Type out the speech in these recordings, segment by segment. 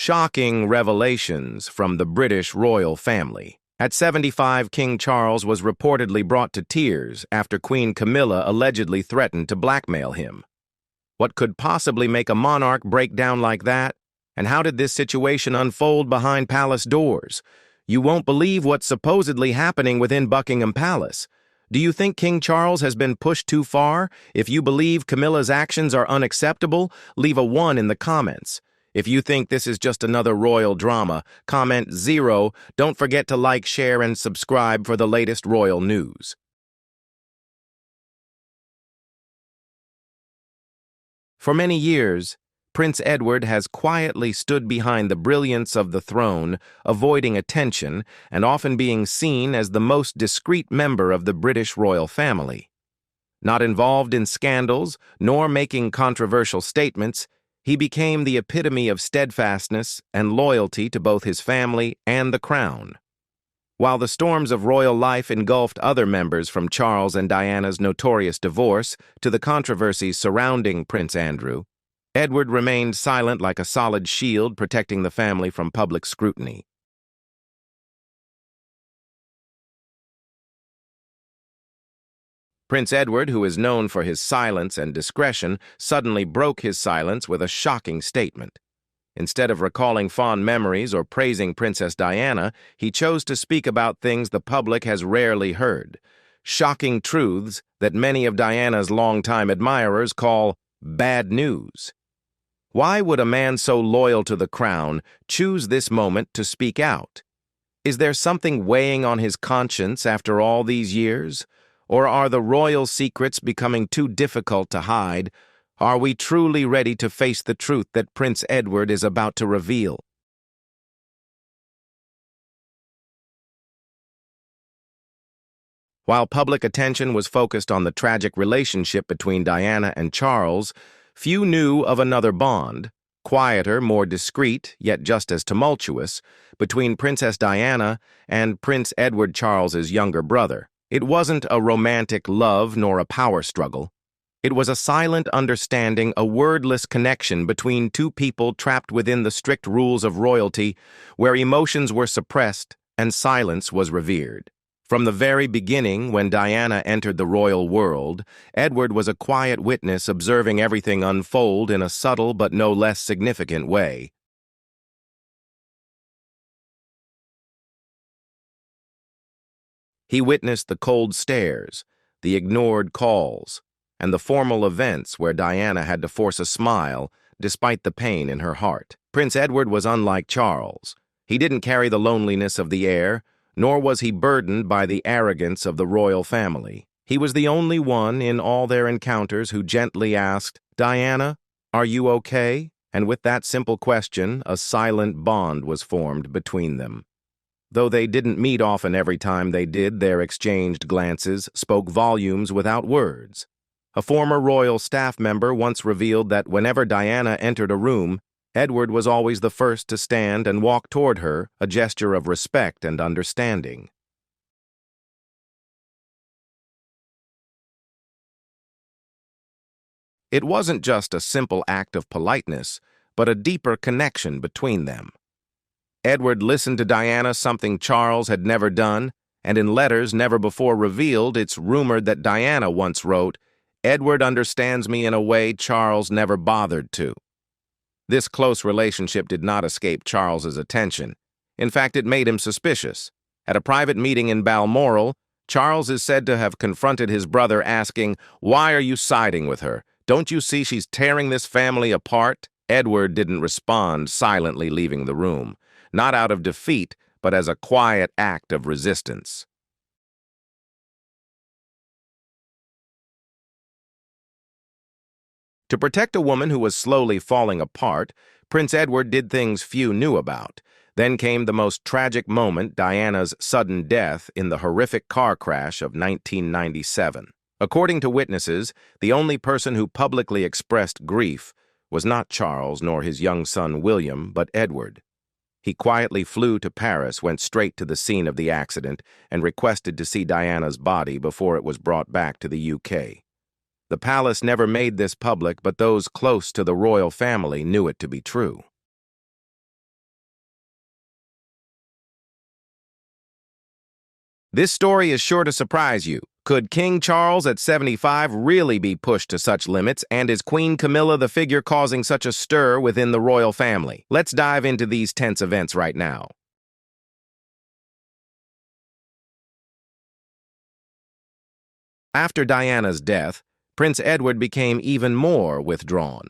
Shocking revelations from the British royal family. At 75, King Charles was reportedly brought to tears after Queen Camilla allegedly threatened to blackmail him. What could possibly make a monarch break down like that? And how did this situation unfold behind palace doors? You won't believe what's supposedly happening within Buckingham Palace. Do you think King Charles has been pushed too far? If you believe Camilla's actions are unacceptable, leave a 1 in the comments. If you think this is just another royal drama, comment 0. Don't forget to like, share, and subscribe for the latest royal news. For many years, Prince Edward has quietly stood behind the brilliance of the throne, avoiding attention and often being seen as the most discreet member of the British royal family. Not involved in scandals, nor making controversial statements, he became the epitome of steadfastness and loyalty to both his family and the crown. While the storms of royal life engulfed other members, from Charles and Diana's notorious divorce to the controversies surrounding Prince Andrew, Edward remained silent like a solid shield, protecting the family from public scrutiny. Prince Edward, who is known for his silence and discretion, suddenly broke his silence with a shocking statement. Instead of recalling fond memories or praising Princess Diana, he chose to speak about things the public has rarely heard, shocking truths that many of Diana's longtime admirers call bad news. Why would a man so loyal to the crown choose this moment to speak out? Is there something weighing on his conscience after all these years? Or are the royal secrets becoming too difficult to hide? Are we truly ready to face the truth that Prince Edward is about to reveal? While public attention was focused on the tragic relationship between Diana and Charles, few knew of another bond, quieter, more discreet, yet just as tumultuous, between Princess Diana and Prince Edward, Charles's younger brother. It wasn't a romantic love nor a power struggle. It was a silent understanding, a wordless connection between two people trapped within the strict rules of royalty, where emotions were suppressed and silence was revered. From the very beginning, when Diana entered the royal world, Edward was a quiet witness, observing everything unfold in a subtle but no less significant way. He witnessed the cold stares, the ignored calls, and the formal events where Diana had to force a smile despite the pain in her heart. Prince Edward was unlike Charles. He didn't carry the loneliness of the heir, nor was he burdened by the arrogance of the royal family. He was the only one in all their encounters who gently asked, "Diana, are you okay?" And with that simple question, a silent bond was formed between them. Though they didn't meet often, every time they did, their exchanged glances spoke volumes without words. A former royal staff member once revealed that whenever Diana entered a room, Edward was always the first to stand and walk toward her, a gesture of respect and understanding. It wasn't just a simple act of politeness, but a deeper connection between them. Edward listened to Diana, something Charles had never done, and in letters never before revealed, it's rumored that Diana once wrote, "Edward understands me in a way Charles never bothered to." This close relationship did not escape Charles's attention. In fact, it made him suspicious. At a private meeting in Balmoral, Charles is said to have confronted his brother, asking, "Why are you siding with her? Don't you see she's tearing this family apart?" Edward didn't respond, silently leaving the room, not out of defeat, but as a quiet act of resistance. To protect a woman who was slowly falling apart, Prince Edward did things few knew about. Then came the most tragic moment, Diana's sudden death in the horrific car crash of 1997. According to witnesses, the only person who publicly expressed grief was not Charles nor his young son William, but Edward. He quietly flew to Paris, went straight to the scene of the accident, and requested to see Diana's body before it was brought back to the UK. The palace never made this public, but those close to the royal family knew it to be true. This story is sure to surprise you. Could King Charles at 75 really be pushed to such limits, and is Queen Camilla the figure causing such a stir within the royal family? Let's dive into these tense events right now. After Diana's death, Prince Edward became even more withdrawn.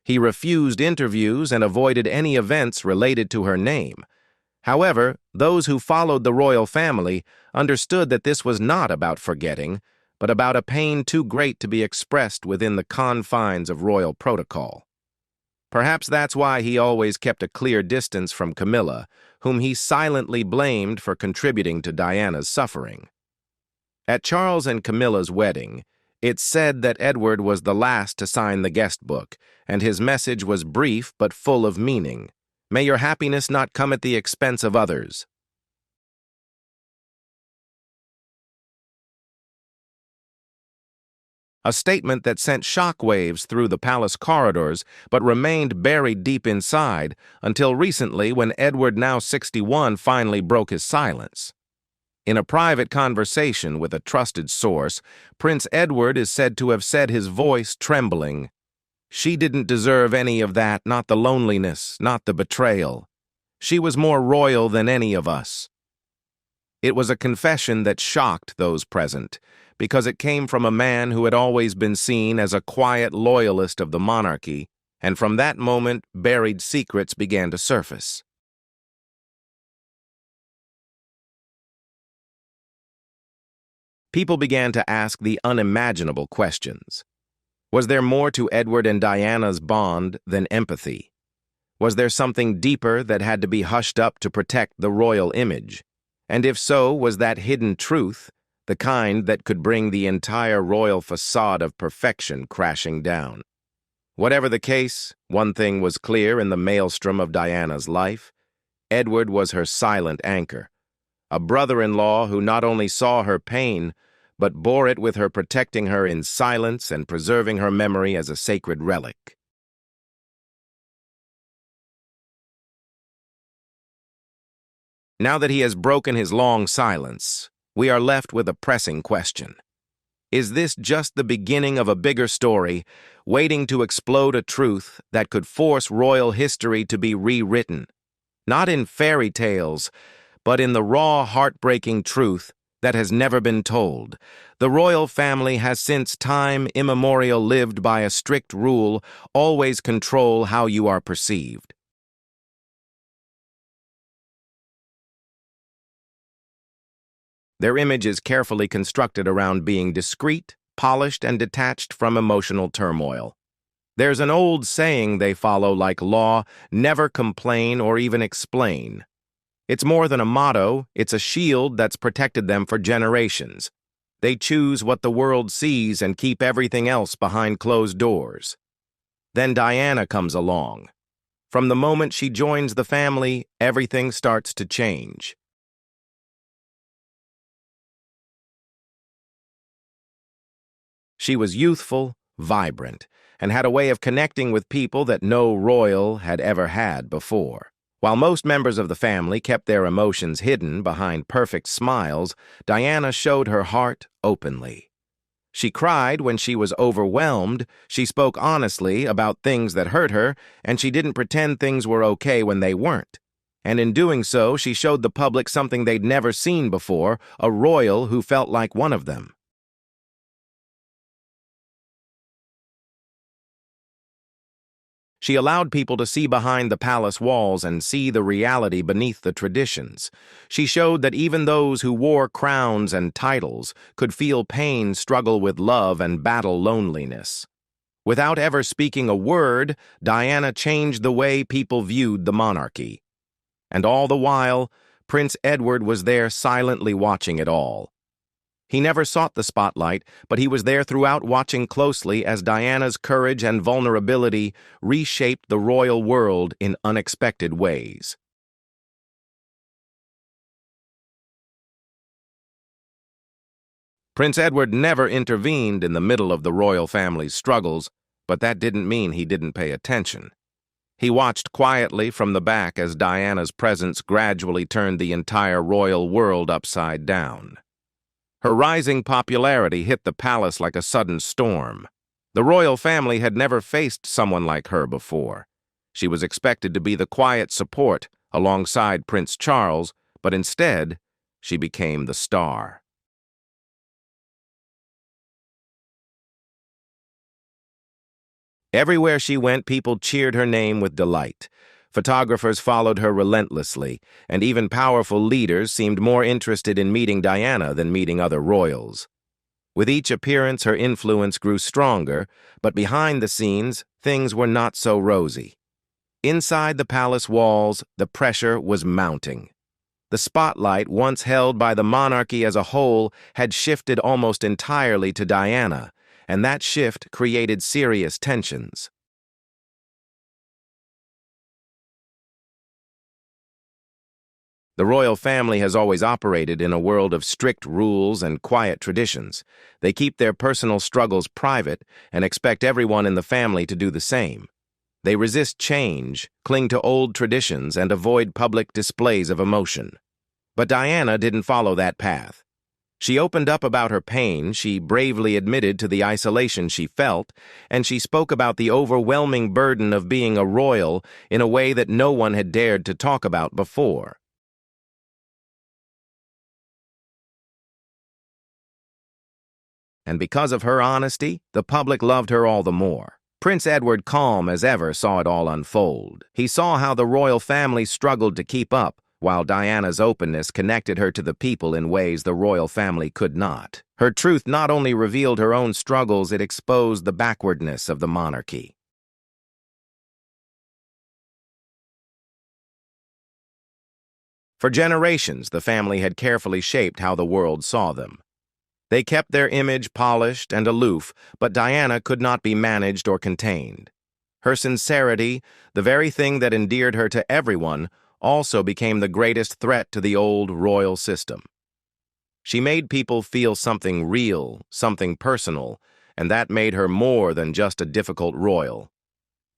He refused interviews and avoided any events related to her name. However, those who followed the royal family understood that this was not about forgetting, but about a pain too great to be expressed within the confines of royal protocol. Perhaps that's why he always kept a clear distance from Camilla, whom he silently blamed for contributing to Diana's suffering. At Charles and Camilla's wedding, it's said that Edward was the last to sign the guest book, and his message was brief but full of meaning. May your happiness not come at the expense of others. A statement that sent shockwaves through the palace corridors but remained buried deep inside until recently when Edward, now 61, finally broke his silence. In a private conversation with a trusted source, Prince Edward is said to have said, his voice trembling, "She didn't deserve any of that, not the loneliness, not the betrayal. She was more royal than any of us." It was a confession that shocked those present, because it came from a man who had always been seen as a quiet loyalist of the monarchy, and from that moment, buried secrets began to surface. People began to ask the unimaginable questions. Was there more to Edward and Diana's bond than empathy? Was there something deeper that had to be hushed up to protect the royal image? And if so, was that hidden truth the kind that could bring the entire royal facade of perfection crashing down? Whatever the case, one thing was clear in the maelstrom of Diana's life: Edward was her silent anchor, a brother-in-law who not only saw her pain, but bore it with her, protecting her in silence and preserving her memory as a sacred relic. Now that he has broken his long silence, we are left with a pressing question. Is this just the beginning of a bigger story, waiting to explode a truth that could force royal history to be rewritten? Not in fairy tales, but in the raw, heartbreaking truth that has never been told. The royal family has since time immemorial lived by a strict rule: always control how you are perceived. Their image is carefully constructed around being discreet, polished, and detached from emotional turmoil. There's an old saying they follow like law: never complain or even explain. It's more than a motto, it's a shield that's protected them for generations. They choose what the world sees and keep everything else behind closed doors. Then Diana comes along. From the moment she joins the family, everything starts to change. She was youthful, vibrant, and had a way of connecting with people that no royal had ever had before. While most members of the family kept their emotions hidden behind perfect smiles, Diana showed her heart openly. She cried when she was overwhelmed, she spoke honestly about things that hurt her, and she didn't pretend things were okay when they weren't. And in doing so, she showed the public something they'd never seen before: a royal who felt like one of them. She allowed people to see behind the palace walls and see the reality beneath the traditions. She showed that even those who wore crowns and titles could feel pain, struggle with love, and battle loneliness. Without ever speaking a word, Diana changed the way people viewed the monarchy. And all the while, Prince Edward was there silently watching it all. He never sought the spotlight, but he was there throughout, watching closely as Diana's courage and vulnerability reshaped the royal world in unexpected ways. Prince Edward never intervened in the middle of the royal family's struggles, but that didn't mean he didn't pay attention. He watched quietly from the back as Diana's presence gradually turned the entire royal world upside down. Her rising popularity hit the palace like a sudden storm. The royal family had never faced someone like her before. She was expected to be the quiet support alongside Prince Charles, but instead, she became the star. Everywhere she went, people cheered her name with delight. Photographers followed her relentlessly, and even powerful leaders seemed more interested in meeting Diana than meeting other royals. With each appearance, her influence grew stronger, but behind the scenes, things were not so rosy. Inside the palace walls, the pressure was mounting. The spotlight, once held by the monarchy as a whole, had shifted almost entirely to Diana, and that shift created serious tensions. The royal family has always operated in a world of strict rules and quiet traditions. They keep their personal struggles private and expect everyone in the family to do the same. They resist change, cling to old traditions, and avoid public displays of emotion. But Diana didn't follow that path. She opened up about her pain, she bravely admitted to the isolation she felt, and she spoke about the overwhelming burden of being a royal in a way that no one had dared to talk about before. And because of her honesty, the public loved her all the more. Prince Edward, calm as ever, saw it all unfold. He saw how the royal family struggled to keep up, while Diana's openness connected her to the people in ways the royal family could not. Her truth not only revealed her own struggles, it exposed the backwardness of the monarchy. For generations, the family had carefully shaped how the world saw them. They kept their image polished and aloof, but Diana could not be managed or contained. Her sincerity, the very thing that endeared her to everyone, also became the greatest threat to the old royal system. She made people feel something real, something personal, and that made her more than just a difficult royal.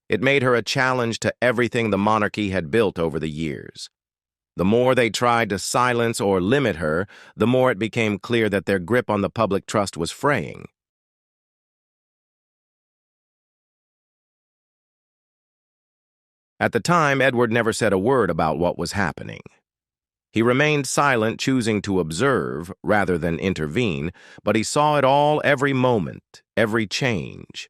It made her a challenge to everything the monarchy had built over the years. The more they tried to silence or limit her, the more it became clear that their grip on the public trust was fraying. At the time, Edward never said a word about what was happening. He remained silent, choosing to observe rather than intervene, but he saw it all, every moment, every change.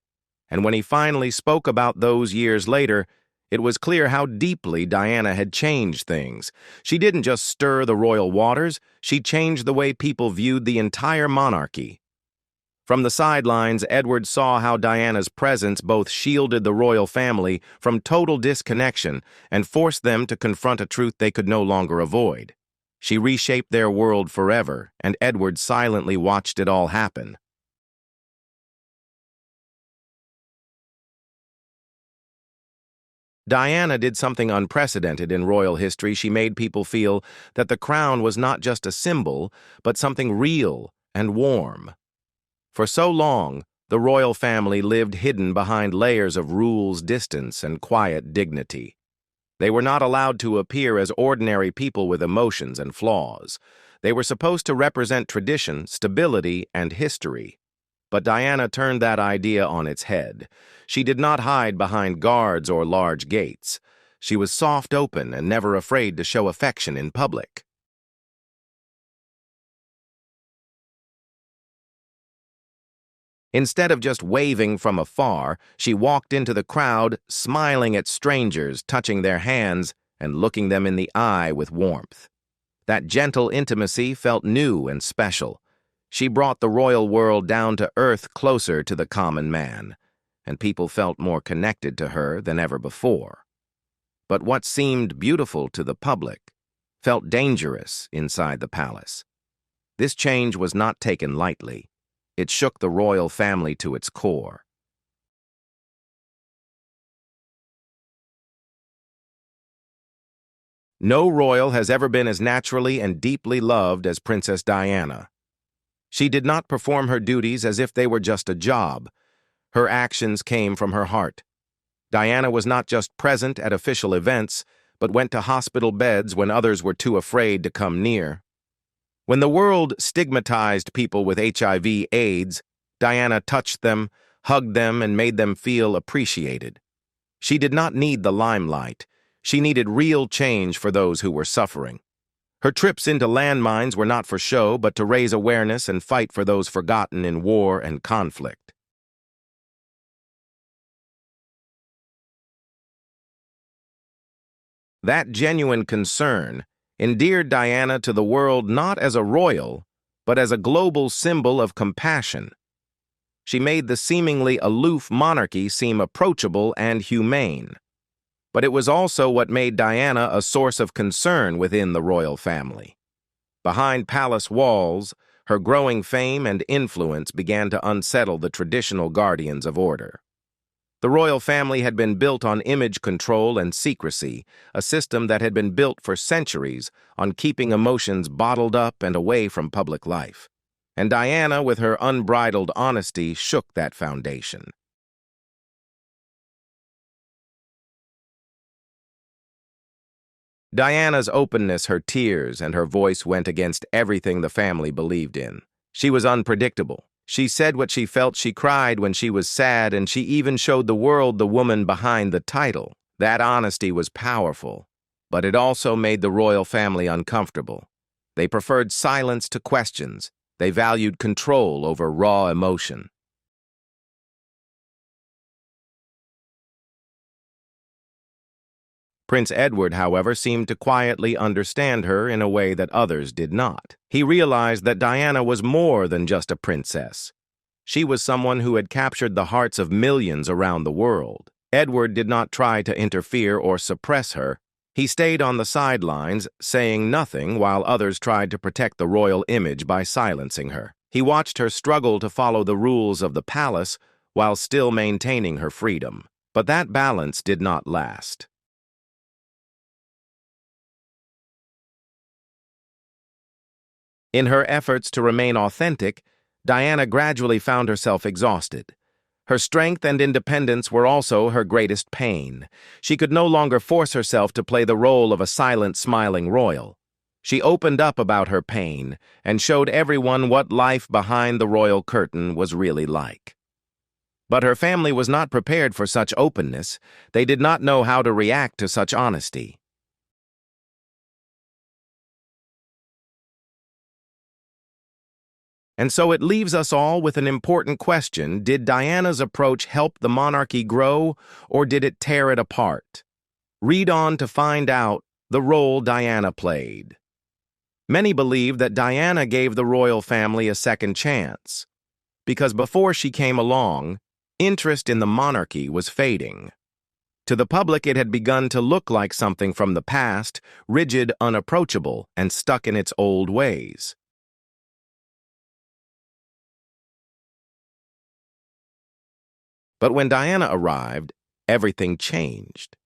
And when he finally spoke about those years later, it was clear how deeply Diana had changed things. She didn't just stir the royal waters, she changed the way people viewed the entire monarchy. From the sidelines, Edward saw how Diana's presence both shielded the royal family from total disconnection and forced them to confront a truth they could no longer avoid. She reshaped their world forever, and Edward silently watched it all happen. Diana did something unprecedented in royal history. She made people feel that the crown was not just a symbol, but something real and warm. For so long, the royal family lived hidden behind layers of rules, distance, and quiet dignity. They were not allowed to appear as ordinary people with emotions and flaws. They were supposed to represent tradition, stability, and history. But Diana turned that idea on its head. She did not hide behind guards or large gates. She was soft, open, and never afraid to show affection in public. Instead of just waving from afar, she walked into the crowd, smiling at strangers, touching their hands, and looking them in the eye with warmth. That gentle intimacy felt new and special. She brought the royal world down to earth, closer to the common man, and people felt more connected to her than ever before. But what seemed beautiful to the public felt dangerous inside the palace. This change was not taken lightly. It shook the royal family to its core. No royal has ever been as naturally and deeply loved as Princess Diana. She did not perform her duties as if they were just a job. Her actions came from her heart. Diana was not just present at official events, but went to hospital beds when others were too afraid to come near. When the world stigmatized people with HIV/AIDS, Diana touched them, hugged them, and made them feel appreciated. She did not need the limelight. She needed real change for those who were suffering. Her trips into landmines were not for show, but to raise awareness and fight for those forgotten in war and conflict. That genuine concern endeared Diana to the world not as a royal, but as a global symbol of compassion. She made the seemingly aloof monarchy seem approachable and humane. But it was also what made Diana a source of concern within the royal family. Behind palace walls, her growing fame and influence began to unsettle the traditional guardians of order. The royal family had been built on image control and secrecy, a system that had been built for centuries on keeping emotions bottled up and away from public life. And Diana, with her unbridled honesty, shook that foundation. Diana's openness, her tears, and her voice went against everything the family believed in. She was unpredictable. She said what she felt, she cried when she was sad, and she even showed the world the woman behind the title. That honesty was powerful, but it also made the royal family uncomfortable. They preferred silence to questions. They valued control over raw emotion. Prince Edward, however, seemed to quietly understand her in a way that others did not. He realized that Diana was more than just a princess. She was someone who had captured the hearts of millions around the world. Edward did not try to interfere or suppress her. He stayed on the sidelines, saying nothing while others tried to protect the royal image by silencing her. He watched her struggle to follow the rules of the palace while still maintaining her freedom. But that balance did not last. In her efforts to remain authentic, Diana gradually found herself exhausted. Her strength and independence were also her greatest pain. She could no longer force herself to play the role of a silent, smiling royal. She opened up about her pain and showed everyone what life behind the royal curtain was really like. But her family was not prepared for such openness. They did not know how to react to such honesty. And so it leaves us all with an important question. Did Diana's approach help the monarchy grow, or did it tear it apart? Read on to find out the role Diana played. Many believe that Diana gave the royal family a second chance, because before she came along, interest in the monarchy was fading. To the public, it had begun to look like something from the past, rigid, unapproachable, and stuck in its old ways. But when Diana arrived, everything changed.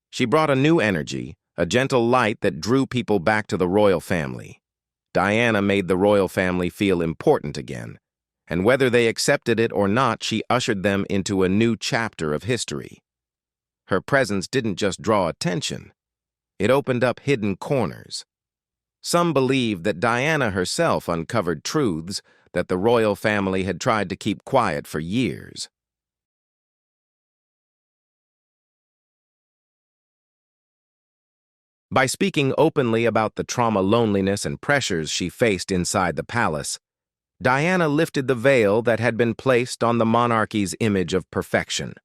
She brought a new energy, a gentle light that drew people back to the royal family. Diana made the royal family feel important again, and whether they accepted it or not, she ushered them into a new chapter of history. Her presence didn't just draw attention, it opened up hidden corners. Some believe that Diana herself uncovered truths that the royal family had tried to keep quiet for years. By speaking openly about the trauma, loneliness, and pressures she faced inside the palace, Diana lifted the veil that had been placed on the monarchy's image of perfection.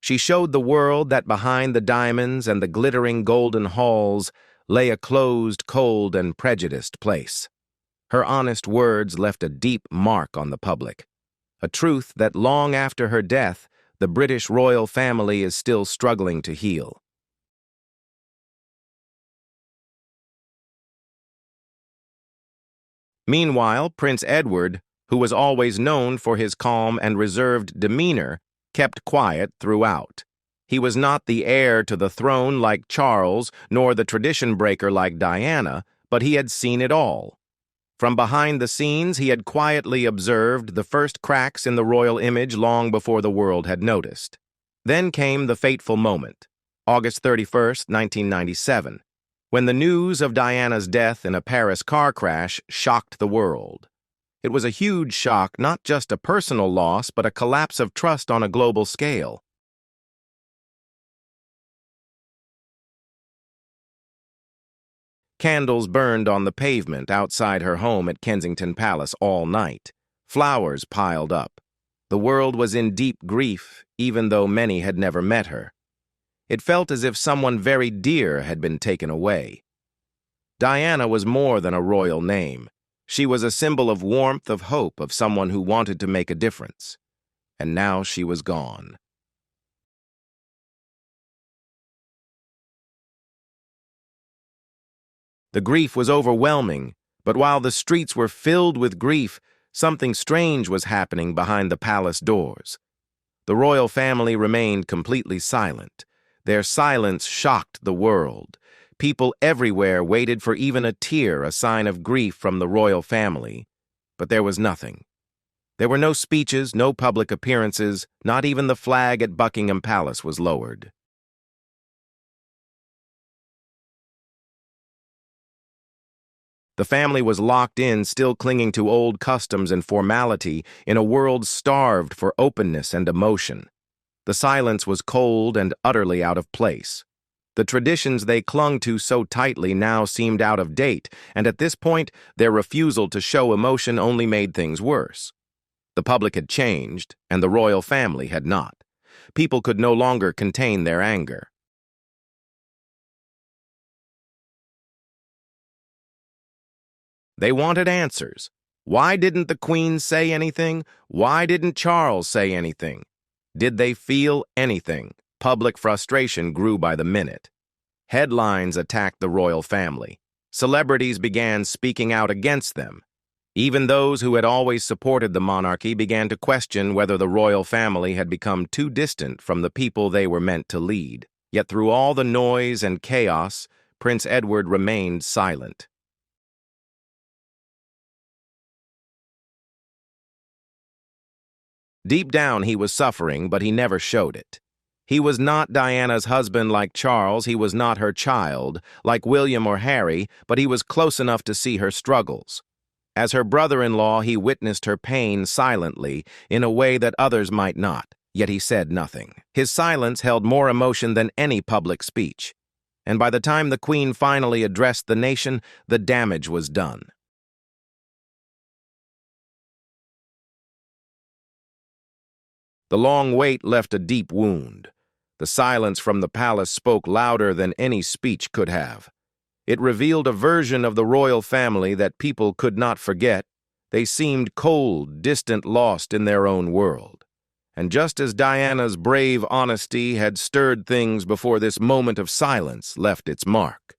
She showed the world that behind the diamonds and the glittering golden halls lay a closed, cold, and prejudiced place. Her honest words left a deep mark on the public, a truth that long after her death, the British royal family is still struggling to heal. Meanwhile, Prince Edward, who was always known for his calm and reserved demeanor, kept quiet throughout. He was not the heir to the throne like Charles, nor the tradition breaker like Diana, but he had seen it all. From behind the scenes, he had quietly observed the first cracks in the royal image long before the world had noticed. Then came the fateful moment, August 31st, 1997. when the news of Diana's death in a Paris car crash shocked the world. It was a huge shock, not just a personal loss, but a collapse of trust on a global scale. Candles burned on the pavement outside her home at Kensington Palace all night. Flowers piled up. The world was in deep grief, even though many had never met her. It felt as if someone very dear had been taken away. Diana was more than a royal name. She was a symbol of warmth, of hope, of someone who wanted to make a difference. And now she was gone. The grief was overwhelming, but while the streets were filled with grief, something strange was happening behind the palace doors. The royal family remained completely silent. Their silence shocked the world. People everywhere waited for even a tear, a sign of grief from the royal family. But there was nothing. There were no speeches, no public appearances, not even the flag at Buckingham Palace was lowered. The family was locked in, still clinging to old customs and formality, in a world starved for openness and emotion. The silence was cold and utterly out of place. The traditions they clung to so tightly now seemed out of date, and at this point, their refusal to show emotion only made things worse. The public had changed, and the royal family had not. People could no longer contain their anger. They wanted answers. Why didn't the Queen say anything? Why didn't Charles say anything? Did they feel anything? Public frustration grew by the minute. Headlines attacked the royal family. Celebrities began speaking out against them. Even those who had always supported the monarchy began to question whether the royal family had become too distant from the people they were meant to lead. Yet through all the noise and chaos, Prince Edward remained silent. Deep down, he was suffering, but he never showed it. He was not Diana's husband like Charles, he was not her child, like William or Harry, but he was close enough to see her struggles. As her brother-in-law, he witnessed her pain silently, in a way that others might not, yet he said nothing. His silence held more emotion than any public speech. And by the time the Queen finally addressed the nation, the damage was done. The long wait left a deep wound. The silence from the palace spoke louder than any speech could have. It revealed a version of the royal family that people could not forget. They seemed cold, distant, lost in their own world. And just as Diana's brave honesty had stirred things before this moment of silence left its mark.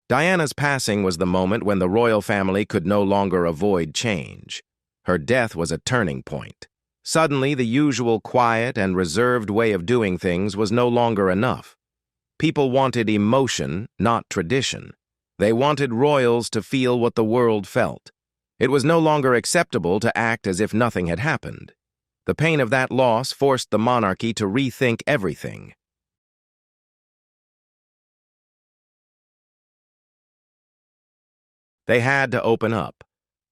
Diana's passing was the moment when the royal family could no longer avoid change. Her death was a turning point. Suddenly, the usual quiet and reserved way of doing things was no longer enough. People wanted emotion, not tradition. They wanted royals to feel what the world felt. It was no longer acceptable to act as if nothing had happened. The pain of that loss forced the monarchy to rethink everything. They had to open up.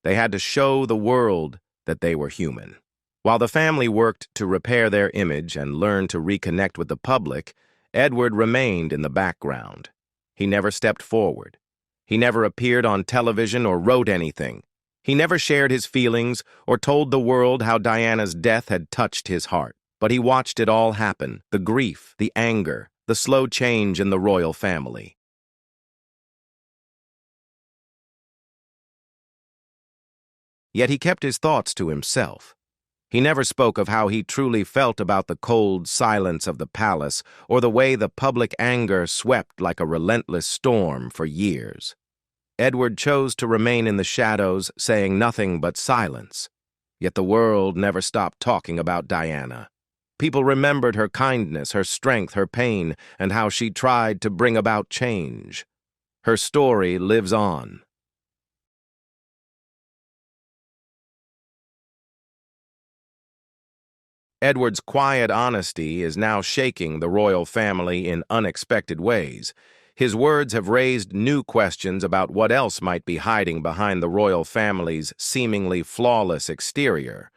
They had to show the world that they were human. While the family worked to repair their image and learn to reconnect with the public, Edward remained in the background. He never stepped forward. He never appeared on television or wrote anything. He never shared his feelings or told the world how Diana's death had touched his heart. But he watched it all happen, the grief, the anger, the slow change in the royal family. Yet he kept his thoughts to himself. He never spoke of how he truly felt about the cold silence of the palace or the way the public anger swept like a relentless storm for years. Edward chose to remain in the shadows, saying nothing but silence. Yet the world never stopped talking about Diana. People remembered her kindness, her strength, her pain, and how she tried to bring about change. Her story lives on. Edward's quiet honesty is now shaking the royal family in unexpected ways. His words have raised new questions about what else might be hiding behind the royal family's seemingly flawless exterior.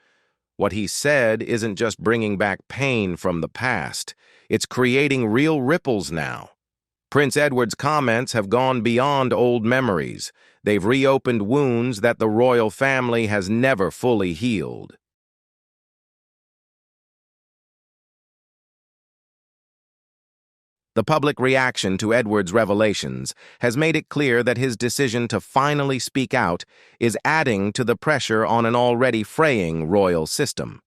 What he said isn't just bringing back pain from the past, it's creating real ripples now. Prince Edward's comments have gone beyond old memories. They've reopened wounds that the royal family has never fully healed. The public reaction to Edward's revelations has made it clear that his decision to finally speak out is adding to the pressure on an already fraying royal system.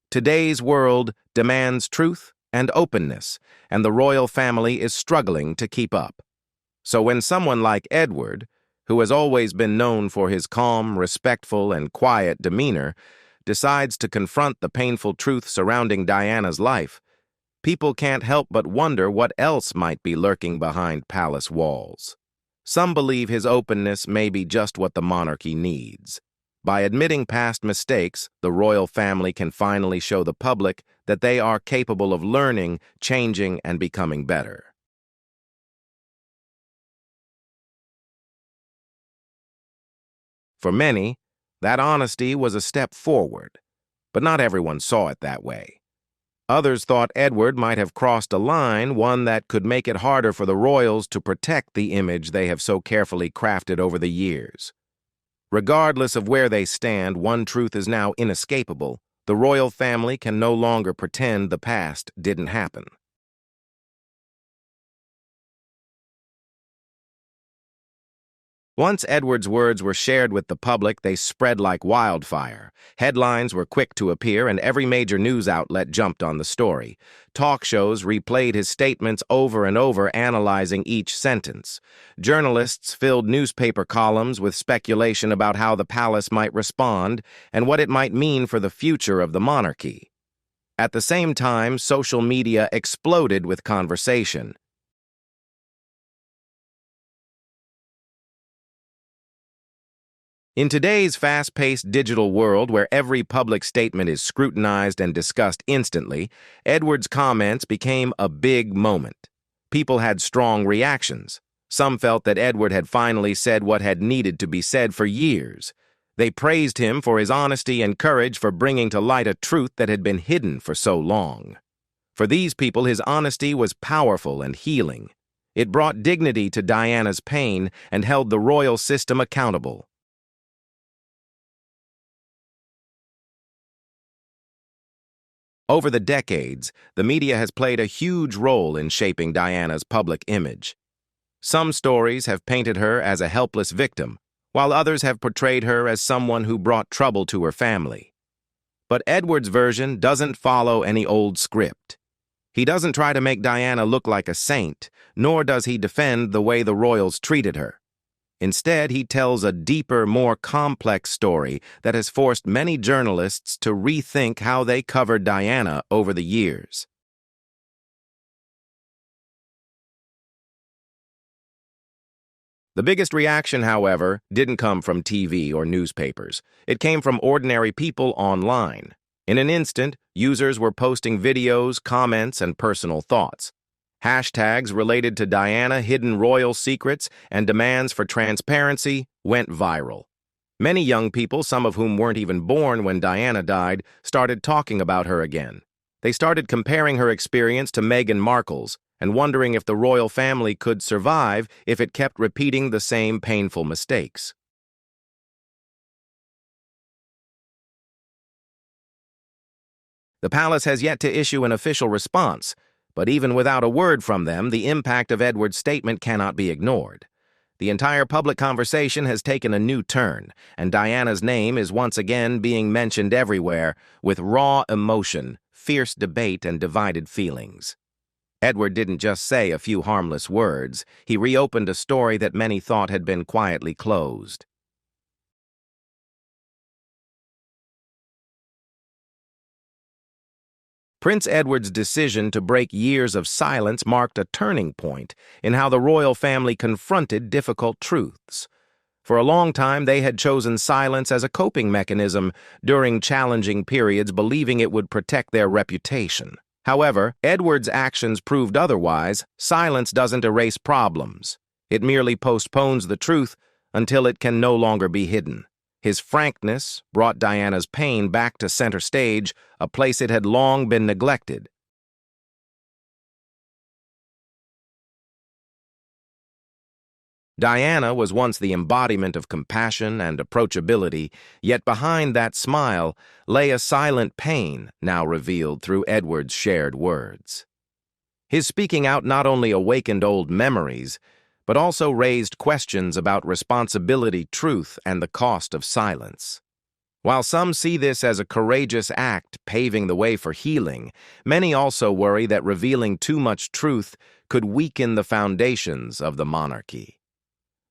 Today's world demands truth and openness, and the royal family is struggling to keep up. So when someone like Edward, who has always been known for his calm, respectful, and quiet demeanor, decides to confront the painful truth surrounding Diana's life, people can't help but wonder what else might be lurking behind palace walls. Some believe his openness may be just what the monarchy needs. By admitting past mistakes, the royal family can finally show the public that they are capable of learning, changing, and becoming better. For many, that honesty was a step forward, but not everyone saw it that way. Others thought Edward might have crossed a line, one that could make it harder for the royals to protect the image they have so carefully crafted over the years. Regardless of where they stand, one truth is now inescapable. The royal family can no longer pretend the past didn't happen. Once Edward's words were shared with the public, they spread like wildfire. Headlines were quick to appear, and every major news outlet jumped on the story. Talk shows replayed his statements over and over, analyzing each sentence. Journalists filled newspaper columns with speculation about how the palace might respond and what it might mean for the future of the monarchy. At the same time, social media exploded with conversation. In today's fast-paced digital world where every public statement is scrutinized and discussed instantly, Edward's comments became a big moment. People had strong reactions. Some felt that Edward had finally said what had needed to be said for years. They praised him for his honesty and courage for bringing to light a truth that had been hidden for so long. For these people, his honesty was powerful and healing. It brought dignity to Diana's pain and held the royal system accountable. Over the decades, the media has played a huge role in shaping Diana's public image. Some stories have painted her as a helpless victim, while others have portrayed her as someone who brought trouble to her family. But Edward's version doesn't follow any old script. He doesn't try to make Diana look like a saint, nor does he defend the way the royals treated her. Instead, he tells a deeper, more complex story that has forced many journalists to rethink how they covered Diana over the years. The biggest reaction, however, didn't come from TV or newspapers. It came from ordinary people online. In an instant, users were posting videos, comments, and personal thoughts. Hashtags related to Diana, hidden royal secrets, and demands for transparency went viral. Many young people, some of whom weren't even born when Diana died, started talking about her again. They started comparing her experience to Meghan Markle's and wondering if the royal family could survive if it kept repeating the same painful mistakes. The palace has yet to issue an official response, but even without a word from them, the impact of Edward's statement cannot be ignored. The entire public conversation has taken a new turn, and Diana's name is once again being mentioned everywhere with raw emotion, fierce debate, and divided feelings. Edward didn't just say a few harmless words. He reopened a story that many thought had been quietly closed. Prince Edward's decision to break years of silence marked a turning point in how the royal family confronted difficult truths. For a long time, they had chosen silence as a coping mechanism during challenging periods, believing it would protect their reputation. However, Edward's actions proved otherwise. Silence doesn't erase problems. It merely postpones the truth until it can no longer be hidden. His frankness brought Diana's pain back to center stage, a place it had long been neglected. Diana was once the embodiment of compassion and approachability, yet behind that smile lay a silent pain now revealed through Edward's shared words. His speaking out not only awakened old memories, but also raised questions about responsibility, truth, and the cost of silence. While some see this as a courageous act paving the way for healing, many also worry that revealing too much truth could weaken the foundations of the monarchy.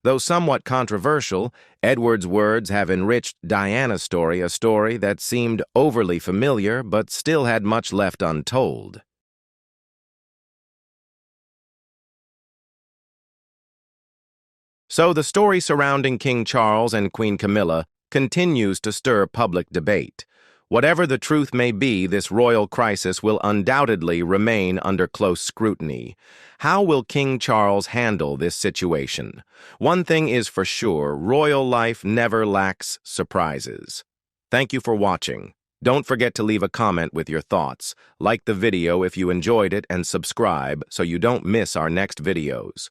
Though somewhat controversial, Edward's words have enriched Diana's story, a story that seemed overly familiar but still had much left untold. So the story surrounding King Charles and Queen Camilla continues to stir public debate. Whatever the truth may be, this royal crisis will undoubtedly remain under close scrutiny. How will King Charles handle this situation? One thing is for sure, royal life never lacks surprises. Thank you for watching. Don't forget to leave a comment with your thoughts. Like the video if you enjoyed it and subscribe so you don't miss our next videos.